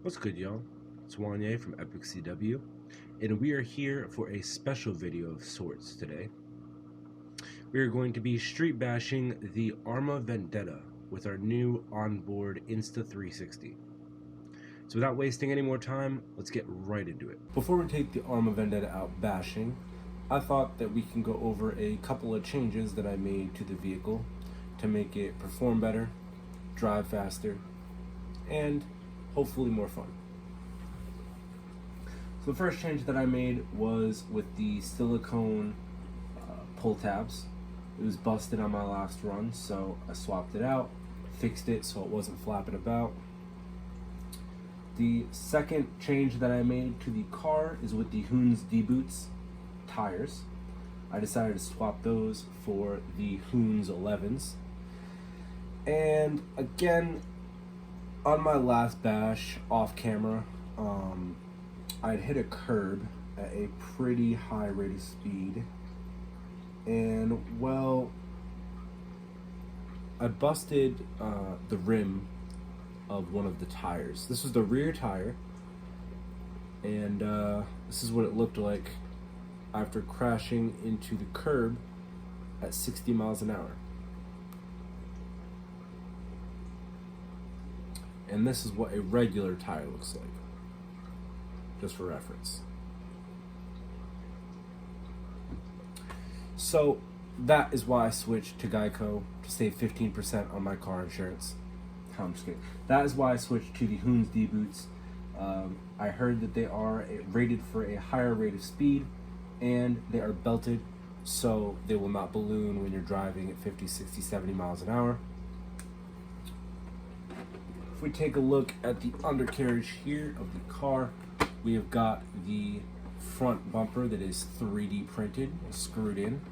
What's good, y'all? It's Wanyá from Epic CW, and we are here for a special video of sorts today. We are going to be street bashing the ARRMA Vendetta with our new Onboard Insta360. So without wasting any more time, let's get right into it. Before we take the ARRMA Vendetta out bashing, I thought that we can go over a couple of changes that I made to the vehicle to make it perform better, drive faster, and hopefully more fun. So the first change that I made was with the silicone pull tabs. It was busted on my last run, so I swapped it out, fixed it so it wasn't flapping about. The second change that I made to the car is with the Hoons D-Boots tires. I decided to swap those for the Hoons 11s. And again, on my last bash off camera, I'd hit a curb at a pretty high rate of speed, and well, I busted the rim of one of the tires. This was the rear tire, and this is what it looked like after crashing into the curb at 60 miles an hour. And this is what a regular tire looks like, just for reference. So that is why I switched to Geico to save 15% on my car insurance. I'm just kidding. That is why I switched to the Hoons D-Boots. I heard that they are rated for a higher rate of speed, and they are belted, so they will not balloon when you're driving at 50, 60, 70 miles an hour. If we take a look at the undercarriage here of the car, we have got the front bumper that is 3D printed and screwed in.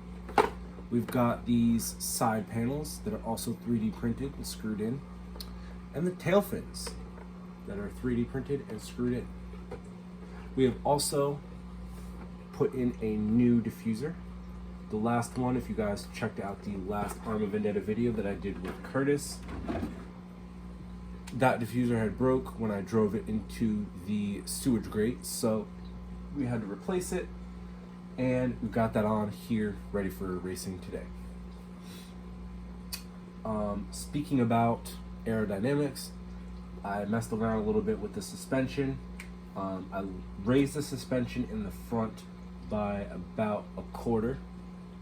We've got these side panels that are also 3D printed and screwed in. And the tail fins that are 3D printed and screwed in. We have also put in a new diffuser. The last one, if you guys checked out the last ARRMA Vendetta video that I did with Curtis, that diffuser had broke when I drove it into the sewage grate, so we had to replace it, and we got that on here ready for racing today. Speaking about aerodynamics, I messed around a little bit with the suspension. I raised the suspension in the front by about a quarter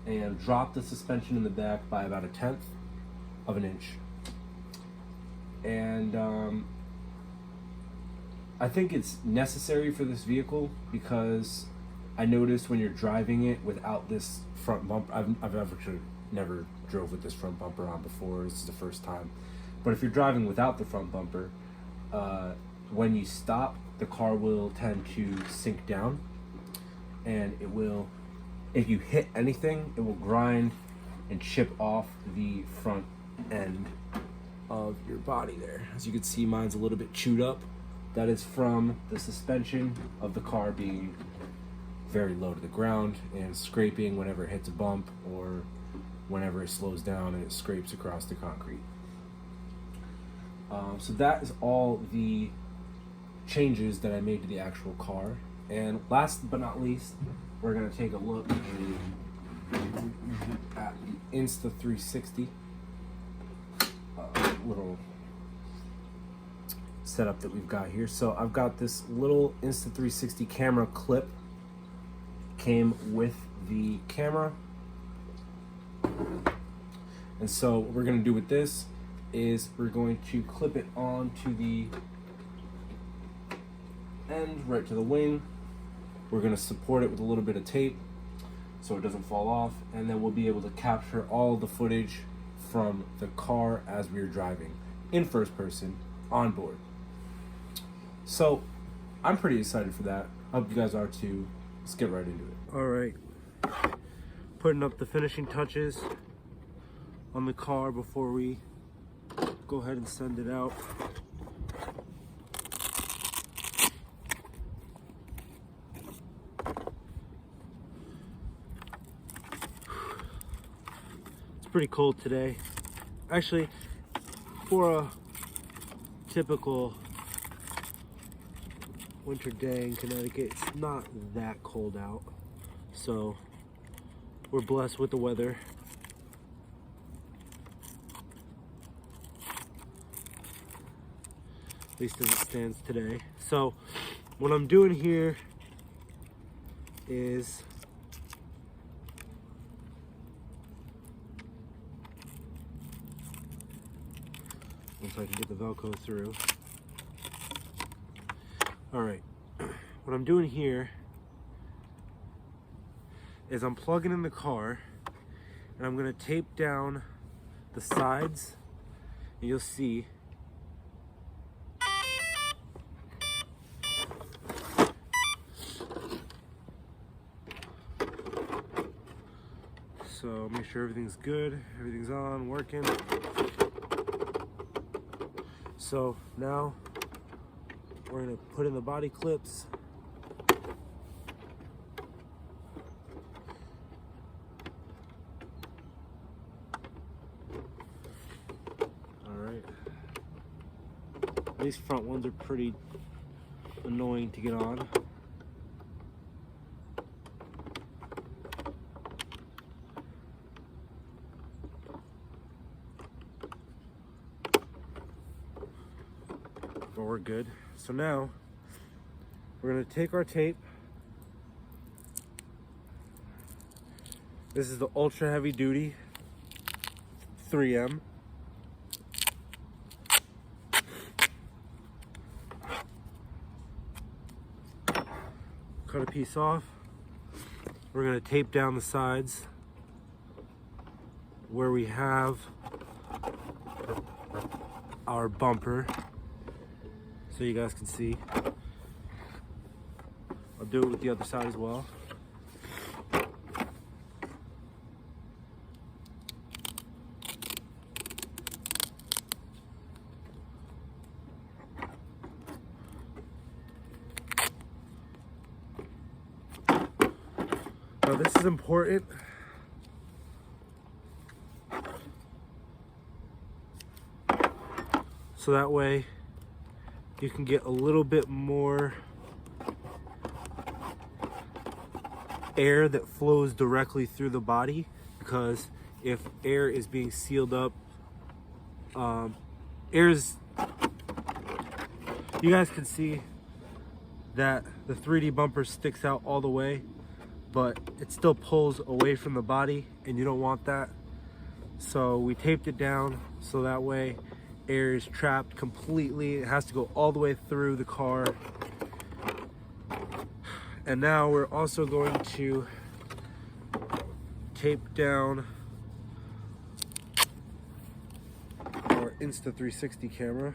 and dropped the suspension in the back by about 1/10 of an inch. And I think it's necessary for this vehicle because I noticed when you're driving it without this front bumper, I've actually never drove with this front bumper on before, this is the first time. But if you're driving without the front bumper, when you stop, the car will tend to sink down, and it will, if you hit anything, it will grind and chip off the front end of your body there. As you can see, mine's a little bit chewed up. That is from the suspension of the car being very low to the ground and scraping whenever it hits a bump or whenever it slows down and it scrapes across the concrete. So that is all the changes that I made to the actual car. And last but not least, we're gonna take a look at the Insta360 little setup that we've got here. So I've got this little Insta360 camera clip, came with the camera. And so what we're going to do with this is we're going to clip it onto the end, right to the wing. We're going to support it with a little bit of tape so it doesn't fall off, and then we'll be able to capture all the footage from the car as we are driving in first person on board. So I'm pretty excited for that. I hope you guys are too. Let's get right into it. All right, putting up the finishing touches on the car before we go ahead and send it out. It's pretty cold today. Actually, for a typical winter day in Connecticut. It's not that cold out, so we're blessed with the weather. At least as it stands today. So what I'm doing here is once I can get the Velcro through. All right, what I'm doing here is I'm plugging in the car and I'm gonna tape down the sides, and you'll see so make sure everything's good, everything's on, working. So now we're gonna put in the body clips. All right. These front ones are pretty annoying to get on. But we're good. So now we're gonna take our tape. This is the ultra heavy duty 3M. Cut a piece off. We're gonna tape down the sides where we have our bumper, so you guys can see. I'll do it with the other side as well. Now this is important. So that way you can get a little bit more air that flows directly through the body, because if air is being sealed up, you guys can see that the 3D bumper sticks out all the way, but it still pulls away from the body, and you don't want that. So we taped it down so that way air is trapped completely. It has to go all the way through the car. And now we're also going to tape down our Insta360 camera.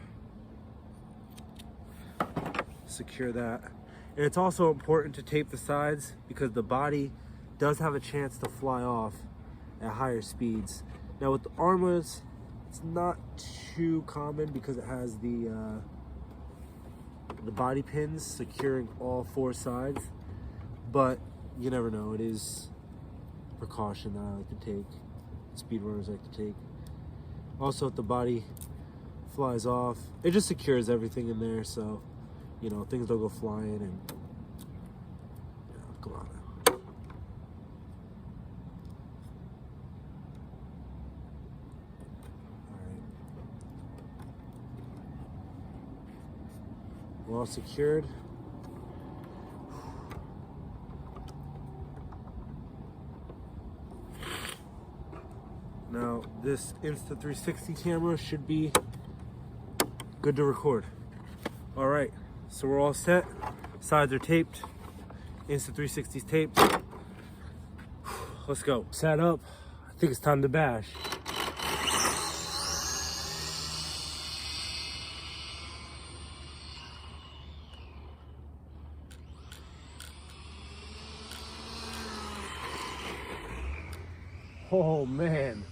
Secure that. And it's also important to tape the sides because the body does have a chance to fly off at higher speeds. Now with the ARRMAs, it's not too common because it has the body pins securing all four sides, but you never know. It is a precaution that I like to take, speedrunners like to take. Also, if the body flies off, it just secures everything in there, so you know things don't go flying. And yeah, come on now. We're all secured. Now this Insta360 camera should be good to record. All right, so we're all set. Sides are taped. Insta360's taped. Let's go. Set up. I think it's time to bash. Oh man.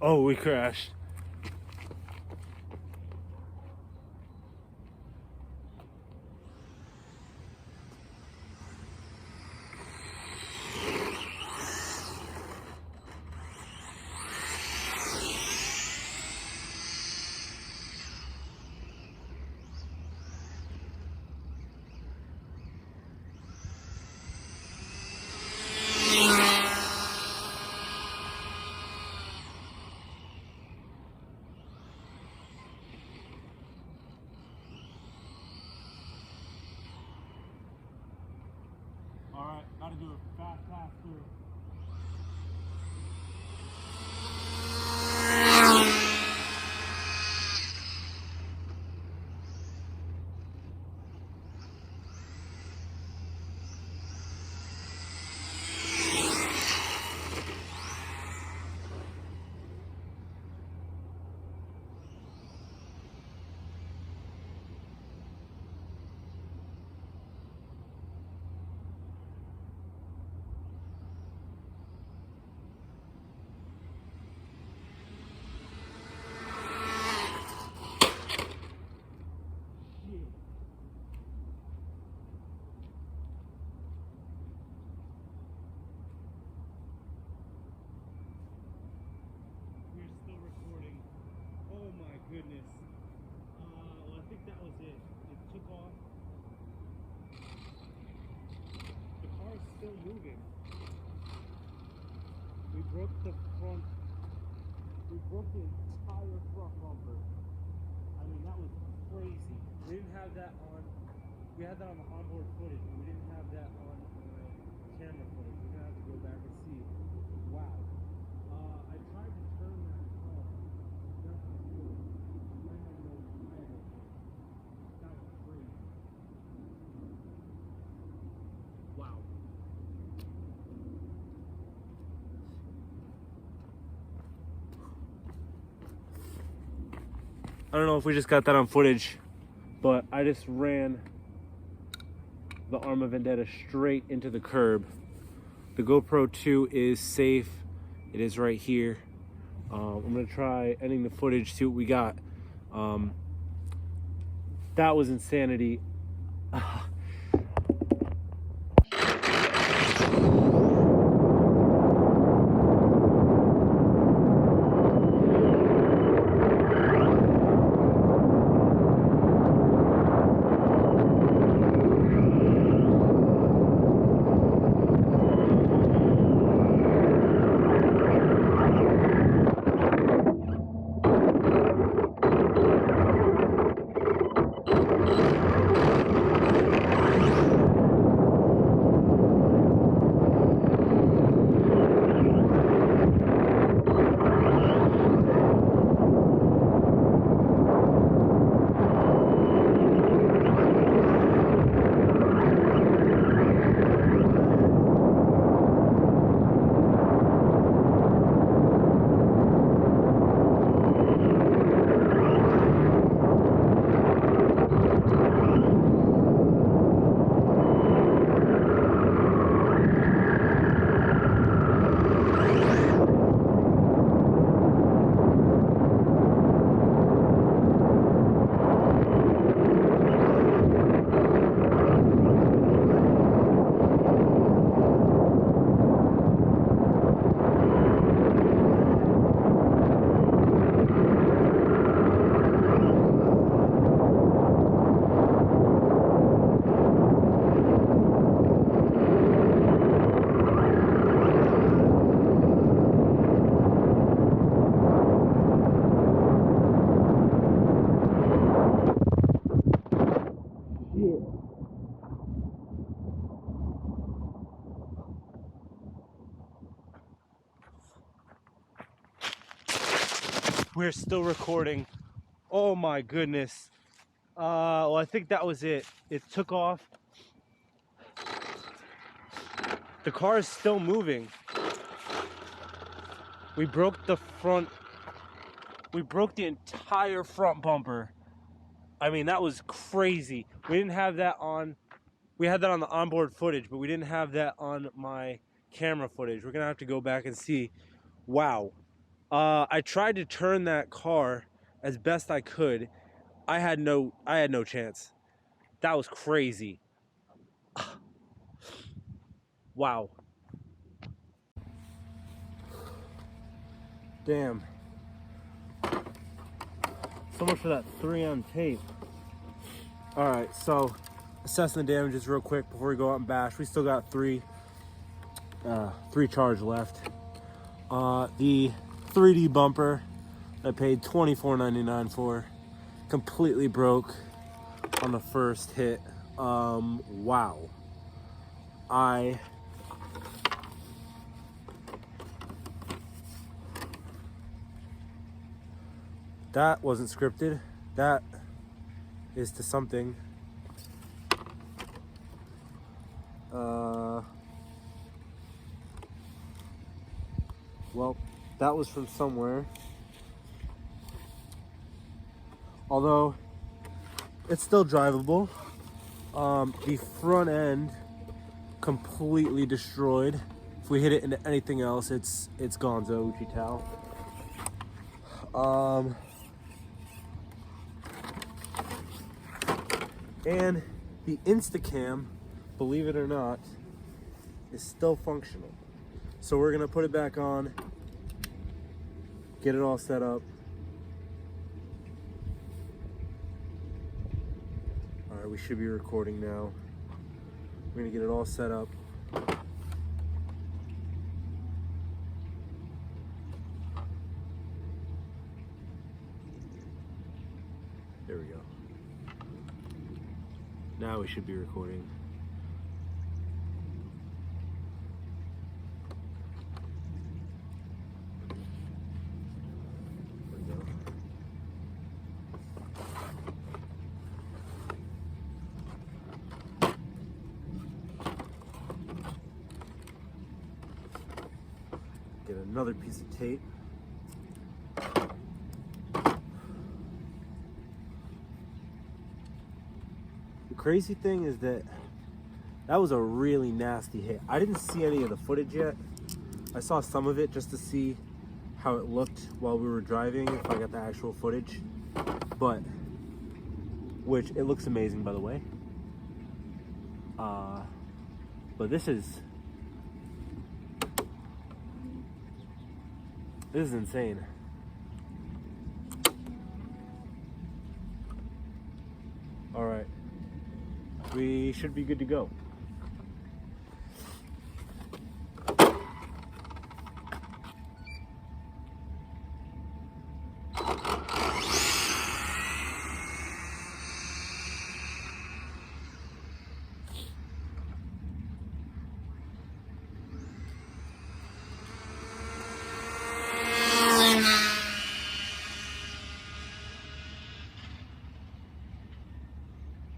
Oh, we crashed. gotta do a fast pass through. Goodness. Well, I think that was it. It took off. The car is still moving. We broke the front. We broke the entire front bumper. I mean, that was crazy. We didn't have that on. We had that on the onboard footage, but we didn't have that on camera footage. We're gonna have to go back and see. Wow. I tried to turn that car. Wow. I don't know if we just got that on footage, but I just ran the ARRMA Vendetta straight into the curb. The GoPro 2 is safe. It is right here. I'm gonna try ending the footage, see what we got. That was insanity. We're still recording. Oh my goodness. Well, I think that was it. It took off. The car is still moving. We broke the front. We broke the entire front bumper. I mean, that was crazy. We didn't have that on. We had that on the onboard footage, but we didn't have that on my camera footage. We're gonna have to go back and see. Wow. I tried to turn that car as best I could. I had no chance. That was crazy. Wow. Damn. So much for that 3 on tape. All right, so assessing the damages real quick before we go out and bash. We still got three charge left. The 3D bumper I paid $24.99 for, completely broke on the first hit. Wow. I that wasn't scripted. That is to something. Well, that was from somewhere. Although it's still drivable. The front end completely destroyed. If we hit it into anything else, it's gonzo, Uchitao. And the Instacam, believe it or not, is still functional. So we're gonna put it back on, get it all set up. All right, we should be recording now. We're gonna get it all set up. There we go. Now we should be recording. Get another piece of tape. The crazy thing is that was a really nasty hit. I didn't see any of the footage yet. I saw some of it just to see how it looked while we were driving, if I got the actual footage. But, which it looks amazing, by the way. But this is insane. All right, we should be good to go.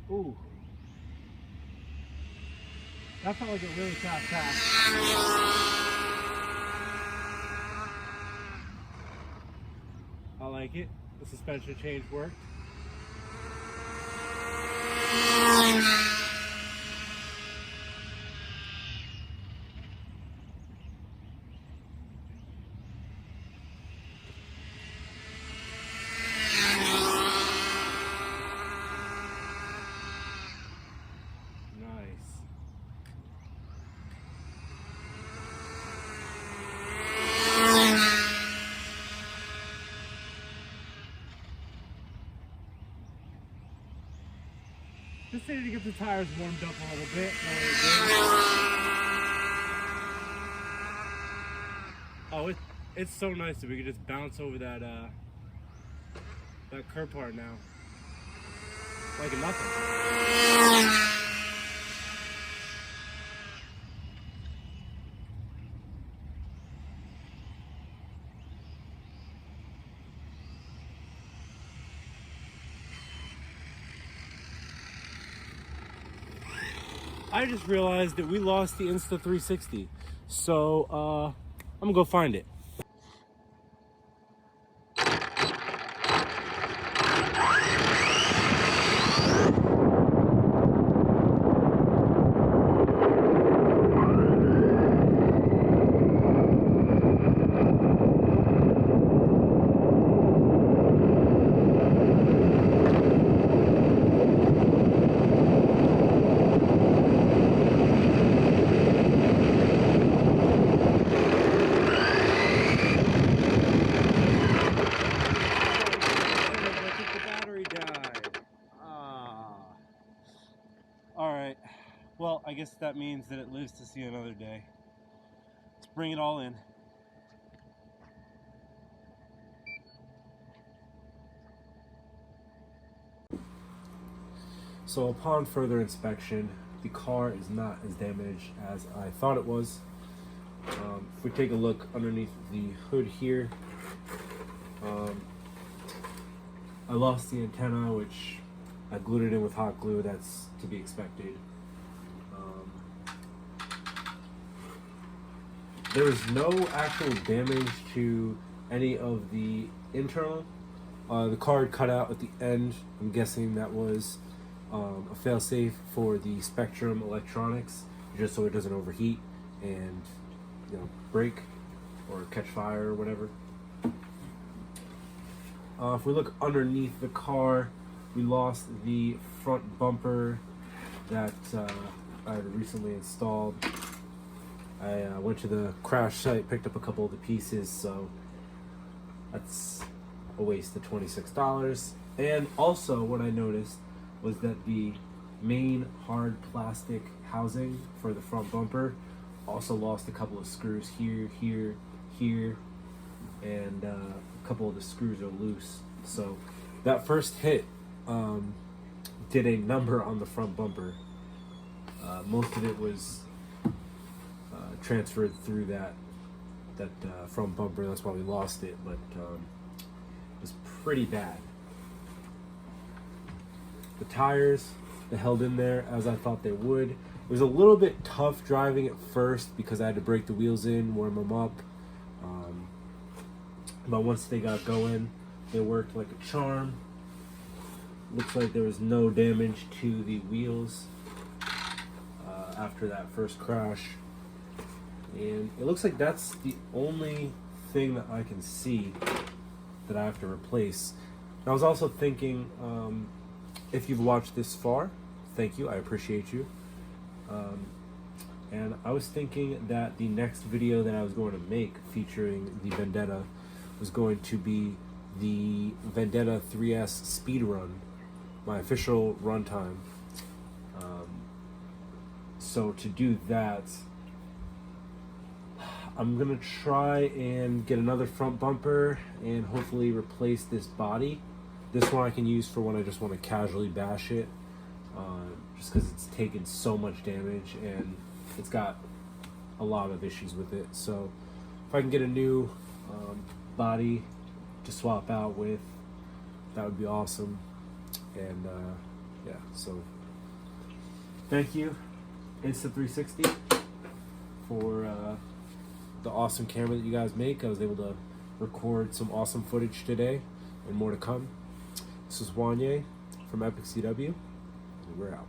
Ooh. That felt like a really fast pass. I like it. The suspension change worked. Just needed to get the tires warmed up a little bit. Oh, it's so nice that we can just bounce over that curb part now, like nothing. I just realized that we lost the Insta360, so I'm gonna go find it. Alright, well, I guess that means that it lives to see another day. Let's bring it all in. So upon further inspection, the car is not as damaged as I thought it was. If we take a look underneath the hood here, I lost the antenna, which I glued it in with hot glue. That's to be expected. There was no actual damage to any of the internal. The card cut out at the end. I'm guessing that was a failsafe for the Spectrum electronics, just so it doesn't overheat and break or catch fire or whatever. If we look underneath the car, we lost the front bumper that I had recently installed. I went to the crash site, picked up a couple of the pieces, so that's a waste of $26. And also what I noticed was that the main hard plastic housing for the front bumper also lost a couple of screws here, and a couple of the screws are loose. So that first hit did a number on the front bumper. Most of it was transferred through that front bumper. That's why we lost it, but it was pretty bad. The tires, they held in there as I thought they would. It was a little bit tough driving at first because I had to break the wheels in, warm them up. But once they got going, they worked like a charm. Looks like there was no damage to the wheels after that first crash. And it looks like that's the only thing that I can see that I have to replace. And I was also thinking, if you've watched this far, thank you, I appreciate you. And I was thinking that the next video that I was going to make featuring the Vendetta was going to be the Vendetta 3S speed run, my official runtime. So to do that, I'm gonna try and get another front bumper and hopefully replace this body. This one I can use for when I just want to casually bash it, just because it's taken so much damage and it's got a lot of issues with it. So if I can get a new body to swap out with, that would be awesome. And yeah, so thank you Insta360 for the awesome camera that you guys make. I was able to record some awesome footage today and more to come. This is Wanyá from Epic CW. We're out.